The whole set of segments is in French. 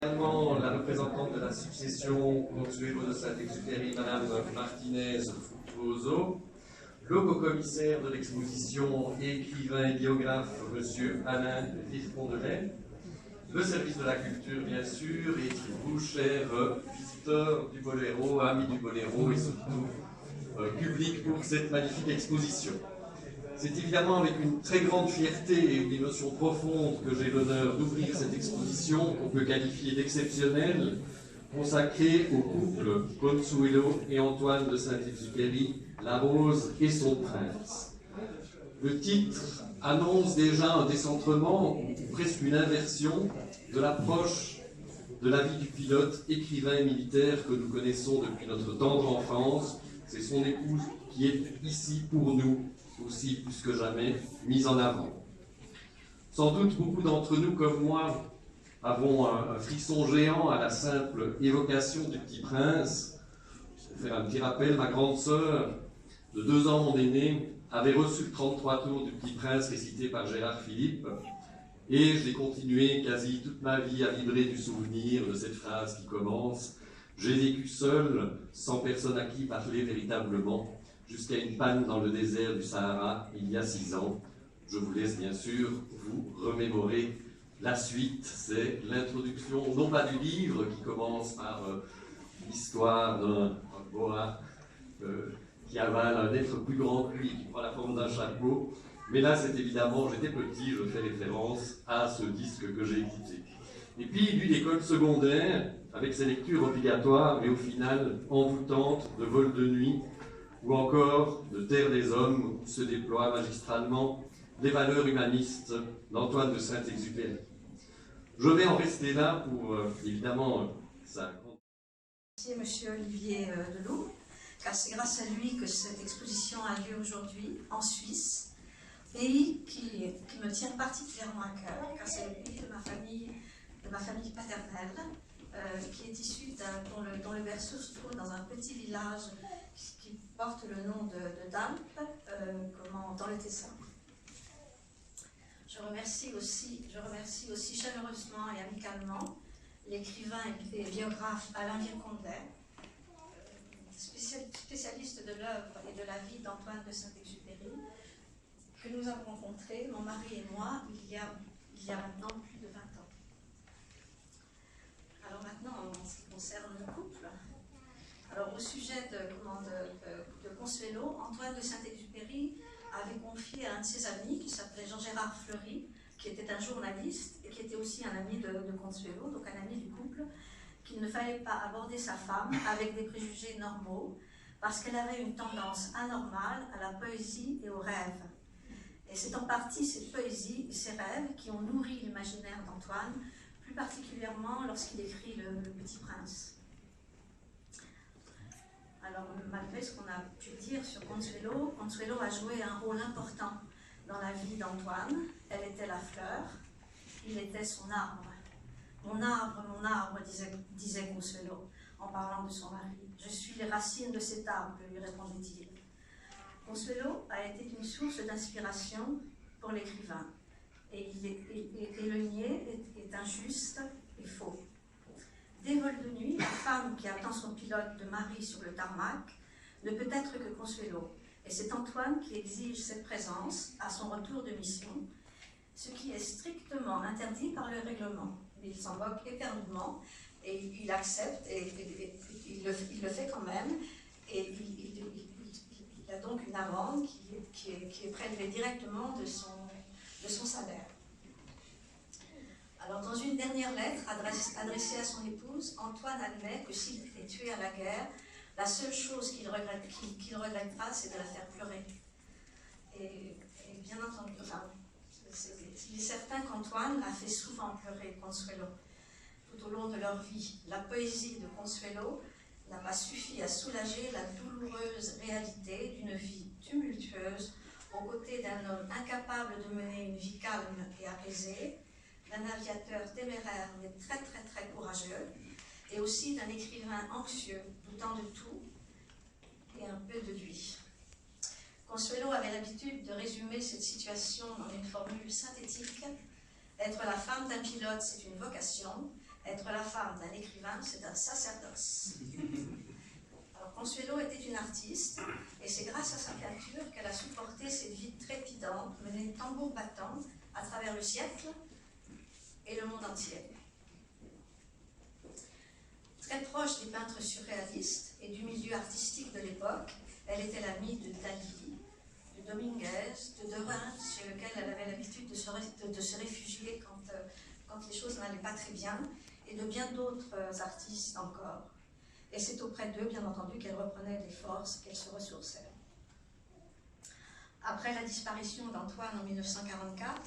Également la représentante de la succession Consuelo de Saint-Exupéry, Madame Martinez Fructuoso, le co-commissaire de l'exposition et écrivain et biographe, Monsieur Alain Villefondelay, le service de la culture, bien sûr, et vous, chers visiteurs du Boléro, amis du Boléro et surtout public pour cette magnifique exposition. C'est évidemment avec une très grande fierté et une émotion profonde que j'ai l'honneur d'ouvrir cette exposition qu'on peut qualifier d'exceptionnelle, consacrée au couple Consuelo et Antoine de Saint-Exupéry, La Rose et son prince. Le titre annonce déjà un décentrement, ou presque une inversion, de l'approche de la vie du pilote, écrivain et militaire que nous connaissons depuis notre tendre enfance. C'est son épouse qui est ici pour nous, aussi plus que jamais, mise en avant. Sans doute beaucoup d'entre nous, comme moi, avons un frisson géant à la simple évocation du Petit Prince. Pour faire un petit rappel, ma grande sœur, de 2 ans mon aînée, avait reçu le 33 tours du Petit Prince récité par Gérard Philippe, et j'ai continué quasi toute ma vie à vibrer du souvenir de cette phrase qui commence « J'ai vécu seul, sans personne à qui parler véritablement ». Jusqu'à une panne dans le désert du Sahara il y a 6 ans. Je vous laisse bien sûr vous remémorer la suite. C'est l'introduction, non pas du livre, qui commence par l'histoire d'un boa qui avale un être plus grand que lui, qui prend la forme d'un chapeau. Mais là, c'est évidemment, j'étais petit, je fais référence à ce disque que j'ai édité. Et puis, il eut l'école secondaire, avec ses lectures obligatoires, mais au final envoûtantes, de vol de nuit, ou encore de Terre des Hommes, où se déploient magistralement les valeurs humanistes d'Antoine de Saint-Exupéry. Je vais en rester là pour, évidemment, ça. Merci Monsieur Olivier Deloux, car c'est grâce à lui que cette exposition a lieu aujourd'hui en Suisse, pays qui me tient particulièrement à cœur, car c'est le pays de ma famille paternelle, qui est issue dont le berceau se trouve dans un petit village qui porte le nom de Dalp, dans le Tessin. Je remercie aussi chaleureusement et amicalement l'écrivain et biographe Alain Villefondelay, spécialiste de l'œuvre et de la vie d'Antoine de Saint-Exupéry, que nous avons rencontré, mon mari et moi, il y a maintenant plus de 20 ans. Alors maintenant, en ce qui concerne le couple, alors au sujet de Consuelo, Antoine de Saint-Exupéry avait confié à un de ses amis, qui s'appelait Jean-Gérard Fleury, qui était un journaliste et qui était aussi un ami de Consuelo, donc un ami du couple, qu'il ne fallait pas aborder sa femme avec des préjugés normaux, parce qu'elle avait une tendance anormale à la poésie et aux rêves. Et c'est en partie cette poésie et ces rêves qui ont nourri l'imaginaire d'Antoine, plus particulièrement lorsqu'il écrit le Petit Prince. Alors, malgré ce qu'on a pu dire sur Consuelo, Consuelo a joué un rôle important dans la vie d'Antoine. Elle était la fleur, il était son arbre. Mon arbre, disait Consuelo, en parlant de son mari. Je suis les racines de cet arbre, lui répondait-il. Consuelo a été une source d'inspiration pour l'écrivain. Et le nier est injuste et faux. Dès vol de nuit, la femme qui attend son pilote de mari sur le tarmac ne peut être que Consuelo. Et c'est Antoine qui exige cette présence à son retour de mission, ce qui est strictement interdit par le règlement. Il s'en moque éperdument et il accepte et il le fait quand même. Et il a donc une amende qui est prélevée directement de son salaire. Alors, dans une dernière lettre adressée à son épouse, Antoine admet que s'il était tué à la guerre, la seule chose qu'il regrettera, c'est de la faire pleurer. Et bien entendu, il est certain qu'Antoine a fait souvent pleurer Consuelo tout au long de leur vie. La poésie de Consuelo n'a pas suffi à soulager la douloureuse réalité d'une vie tumultueuse aux côtés d'un homme incapable de mener une vie calme et apaisée, d'un aviateur téméraire mais très très très courageux, et aussi d'un écrivain anxieux, doutant de tout et un peu de lui. Consuelo avait l'habitude de résumer cette situation dans une formule synthétique. Être la femme d'un pilote, c'est une vocation, Être la femme d'un écrivain, c'est un sacerdoce. Alors, Consuelo était une artiste, et c'est grâce à sa peinture qu'elle a supporté cette vie trépidante, menée tambour battant à travers le siècle et le monde entier. Très proche des peintres surréalistes et du milieu artistique de l'époque, elle était l'amie de Dali, de Dominguez, de Derain, chez lequel elle avait l'habitude de se réfugier quand les choses n'allaient pas très bien, et de bien d'autres artistes encore. Et c'est auprès d'eux, bien entendu, qu'elle reprenait des forces, qu'elle se ressourçait. Après la disparition d'Antoine en 1944,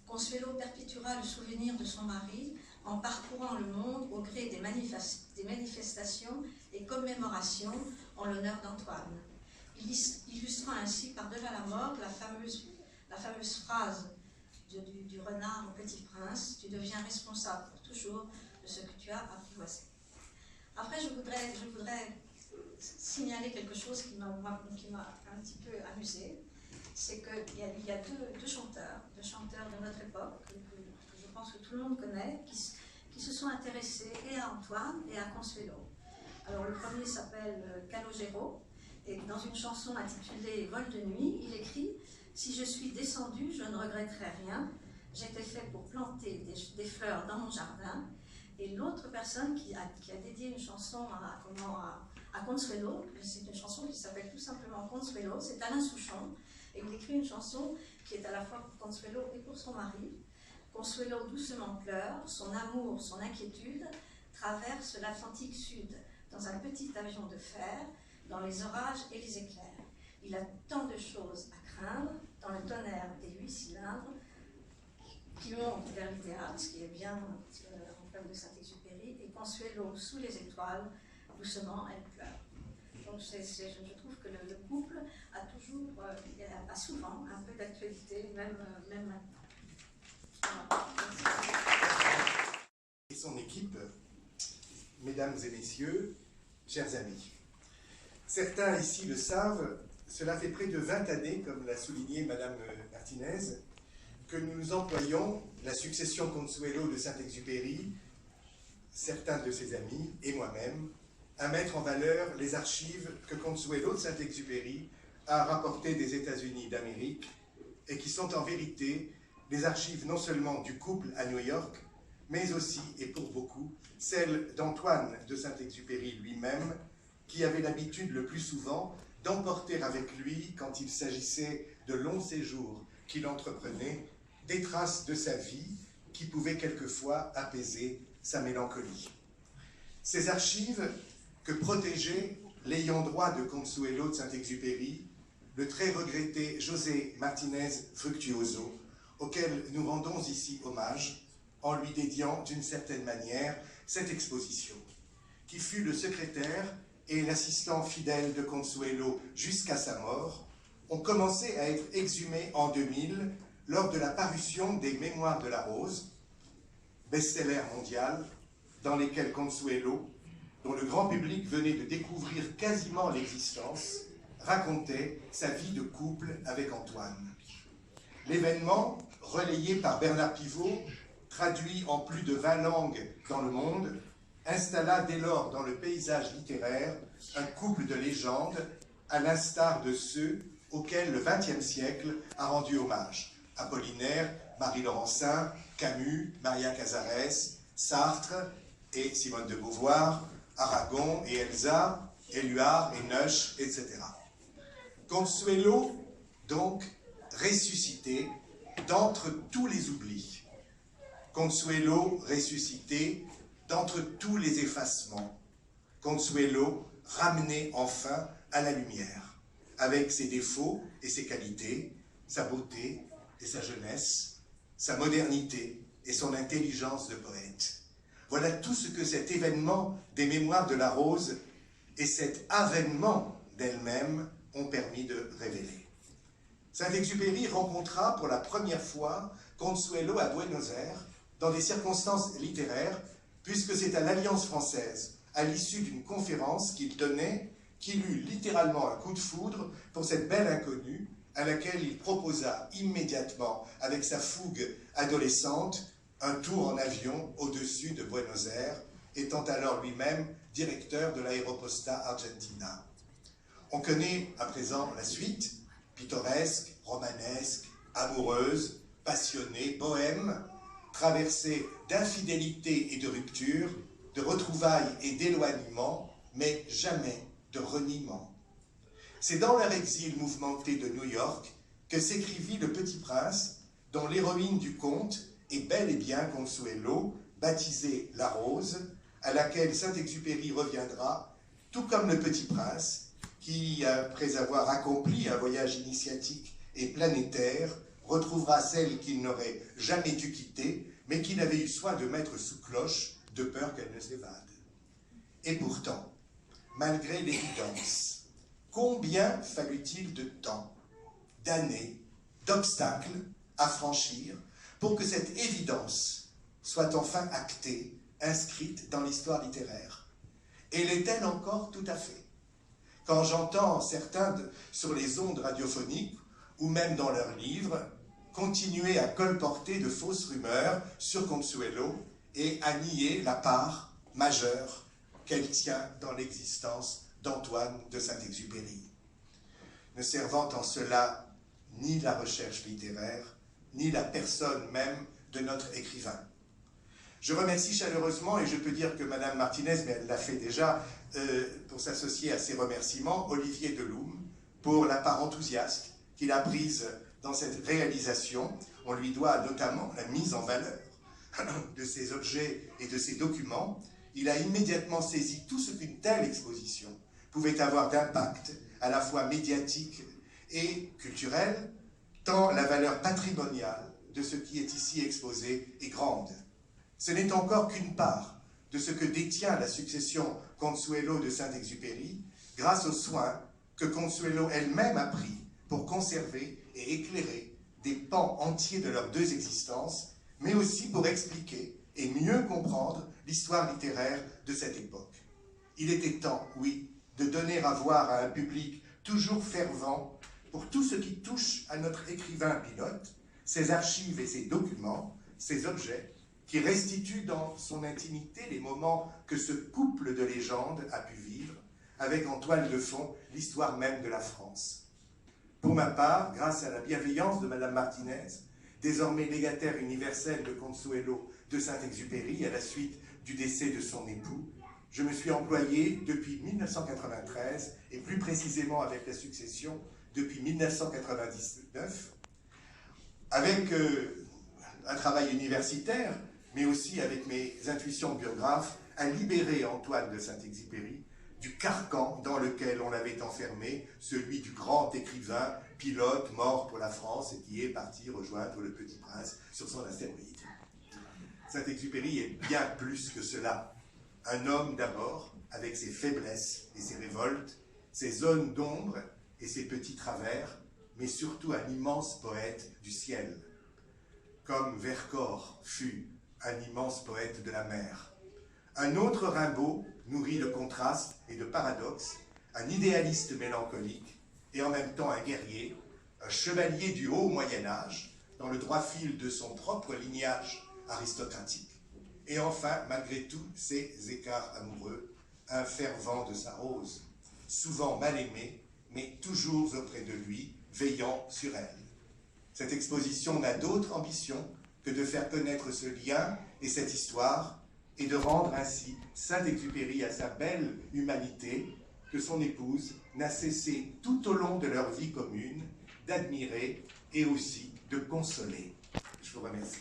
Consuelo perpétuera le souvenir de son mari en parcourant le monde au gré des manifestations et commémorations en l'honneur d'Antoine, illustrant ainsi par-delà la mort la fameuse phrase du renard au Petit Prince: « Tu deviens responsable pour toujours de ce que tu as apprivoisé ». Après, je voudrais signaler quelque chose qui m'a un petit peu amusée. C'est qu'il y a deux chanteurs de notre époque, que je pense que tout le monde connaît, qui se sont intéressés et à Antoine et à Consuelo. Alors le premier s'appelle Calogero, et dans une chanson intitulée Vol de nuit, il écrit « Si je suis descendu, je ne regretterai rien, j'étais fait pour planter des fleurs dans mon jardin ». Et l'autre personne qui a dédié une chanson à Consuelo, c'est une chanson qui s'appelle tout simplement Consuelo, c'est Alain Souchon. Et il écrit une chanson qui est à la fois pour Consuelo et pour son mari. Consuelo doucement pleure, son amour, son inquiétude traverse l'Atlantique Sud dans un petit avion de fer, dans les orages et les éclairs. Il a tant de choses à craindre dans le tonnerre des 8 cylindres qui montent vers l'idéal, ce qui est bien en poème de Saint-Exupéry, et Consuelo sous les étoiles, doucement elle pleure. Donc je trouve que le couple a souvent un peu d'actualité, même maintenant. Voilà. Et son équipe, mesdames et messieurs, chers amis. Certains ici le savent, cela fait près de 20 années, comme l'a souligné Madame Martinez, que nous employons la succession Consuelo de Saint-Exupéry, certains de ses amis et moi-même, à mettre en valeur les archives que Consuelo de Saint-Exupéry a rapportées des États-Unis d'Amérique et qui sont en vérité les archives non seulement du couple à New York, mais aussi, et pour beaucoup, celles d'Antoine de Saint-Exupéry lui-même, qui avait l'habitude le plus souvent d'emporter avec lui, quand il s'agissait de longs séjours qu'il entreprenait, des traces de sa vie qui pouvaient quelquefois apaiser sa mélancolie. Ces archives que protégeait l'ayant droit de Consuelo de Saint-Exupéry, le très regretté José Martinez Fructuoso, auquel nous rendons ici hommage en lui dédiant d'une certaine manière cette exposition, qui fut le secrétaire et l'assistant fidèle de Consuelo jusqu'à sa mort, ont commencé à être exhumés en 2000 lors de la parution des Mémoires de la Rose, best-seller mondial, dans lesquels Consuelo, dont le grand public venait de découvrir quasiment l'existence, racontait sa vie de couple avec Antoine. L'événement, relayé par Bernard Pivot, traduit en plus de 20 langues dans le monde, installa dès lors dans le paysage littéraire un couple de légendes, à l'instar de ceux auxquels le XXe siècle a rendu hommage. Apollinaire, Marie Laurencin, Camus, Maria Casares, Sartre et Simone de Beauvoir, Aragon et Elsa, Éluard et Neusch, etc. Consuelo, donc, ressuscité d'entre tous les oublis. Consuelo, ressuscité d'entre tous les effacements. Consuelo, ramené enfin à la lumière, avec ses défauts et ses qualités, sa beauté et sa jeunesse, sa modernité et son intelligence de poète. Voilà tout ce que cet événement des Mémoires de la Rose et cet avènement d'elle-même ont permis de révéler. Saint-Exupéry rencontra pour la première fois Consuelo à Buenos Aires dans des circonstances littéraires, puisque c'est à l'Alliance française, à l'issue d'une conférence qu'il tenait, qu'il eut littéralement un coup de foudre pour cette belle inconnue à laquelle il proposa immédiatement, avec sa fougue adolescente, un tour en avion au-dessus de Buenos Aires, étant alors lui-même directeur de l'Aeroposta Argentina. On connaît à présent la suite, pittoresque, romanesque, amoureuse, passionnée, bohème, traversée d'infidélité et de rupture, de retrouvailles et d'éloignement, mais jamais de reniement. C'est dans leur exil mouvementé de New York que s'écrivit Le Petit Prince, dont l'héroïne du conte est bel et bien Consuelo, baptisée La Rose, à laquelle Saint-Exupéry reviendra, tout comme Le Petit Prince, qui, après avoir accompli un voyage initiatique et planétaire, retrouvera celle qu'il n'aurait jamais dû quitter, mais qu'il avait eu soin de mettre sous cloche, de peur qu'elle ne s'évade. Et pourtant, malgré l'évidence, combien fallut-il de temps, d'années, d'obstacles à franchir pour que cette évidence soit enfin actée, inscrite dans l'histoire littéraire? Et l'est-elle encore tout à fait? Quand j'entends certains sur les ondes radiophoniques ou même dans leurs livres continuer à colporter de fausses rumeurs sur Consuelo et à nier la part majeure qu'elle tient dans l'existence d'Antoine de Saint-Exupéry, ne servant en cela ni la recherche littéraire, ni la personne même de notre écrivain. Je remercie chaleureusement, et je peux dire que Madame Martinez, mais elle l'a fait déjà, pour s'associer à ces remerciements, Olivier Deloum, pour la part enthousiaste qu'il a prise dans cette réalisation. On lui doit notamment la mise en valeur de ces objets et de ces documents. Il a immédiatement saisi tout ce qu'une telle exposition pouvait avoir d'impact, à la fois médiatique et culturel, tant la valeur patrimoniale de ce qui est ici exposé est grande. Ce n'est encore qu'une part de ce que détient la succession Consuelo de Saint-Exupéry, grâce aux soins que Consuelo elle-même a pris pour conserver et éclairer des pans entiers de leurs deux existences, mais aussi pour expliquer et mieux comprendre l'histoire littéraire de cette époque. Il était temps, oui, de donner à voir à un public toujours fervent pour tout ce qui touche à notre écrivain pilote, ses archives et ses documents, ses objets, qui restituent dans son intimité les moments que ce couple de légendes a pu vivre, avec en toile de fond l'histoire même de la France. Pour ma part, grâce à la bienveillance de Madame Martinez, désormais légataire universelle de Consuelo de Saint-Exupéry à la suite du décès de son époux, je me suis employé depuis 1993, et plus précisément avec la succession depuis 1999, avec un travail universitaire, mais aussi avec mes intuitions de biographe, à libérer Antoine de Saint-Exupéry du carcan dans lequel on l'avait enfermé, celui du grand écrivain, pilote, mort pour la France et qui est parti rejoindre le Petit Prince sur son astéroïde. Saint-Exupéry est bien plus que cela. Un homme d'abord, avec ses faiblesses et ses révoltes, ses zones d'ombre et ses petits travers, mais surtout un immense poète du ciel, comme Vercors fut un immense poète de la mer. Un autre Rimbaud nourrit de contrastes et de paradoxes, un idéaliste mélancolique et en même temps un guerrier, un chevalier du haut Moyen-Âge, dans le droit fil de son propre lignage aristocratique. Et enfin, malgré tous ses écarts amoureux, un fervent de sa rose, souvent mal aimé, mais toujours auprès de lui, veillant sur elle. Cette exposition n'a d'autre ambition que de faire connaître ce lien et cette histoire, et de rendre ainsi Saint-Exupéry à sa belle humanité, que son épouse n'a cessé tout au long de leur vie commune d'admirer et aussi de consoler. Je vous remercie.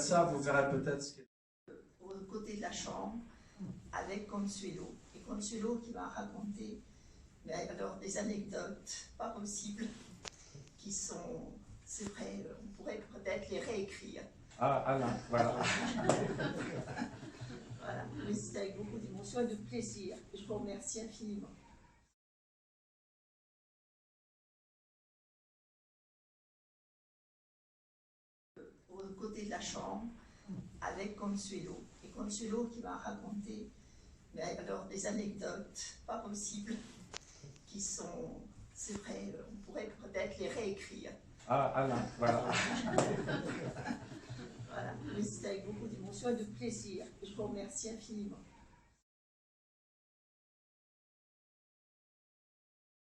ça, vous verrez peut-être ce qu'elle... Au côté de la chambre, avec Consuelo. Et Consuelo qui m'a raconté, mais alors des anecdotes pas possibles, qui sont, c'est vrai, on pourrait peut-être les réécrire. Ah, Alain, voilà. Voilà, mais c'était avec beaucoup d'émotion et de plaisir. Je vous remercie infiniment. Au côté de la chambre, avec Consuelo. Et Consuelo qui m'a raconté, mais alors des anecdotes pas possibles, qui sont, c'est vrai, on pourrait peut-être les réécrire. Ah, Alain, voilà. Voilà, mais c'était avec beaucoup d'émotion et de plaisir. Je vous remercie infiniment.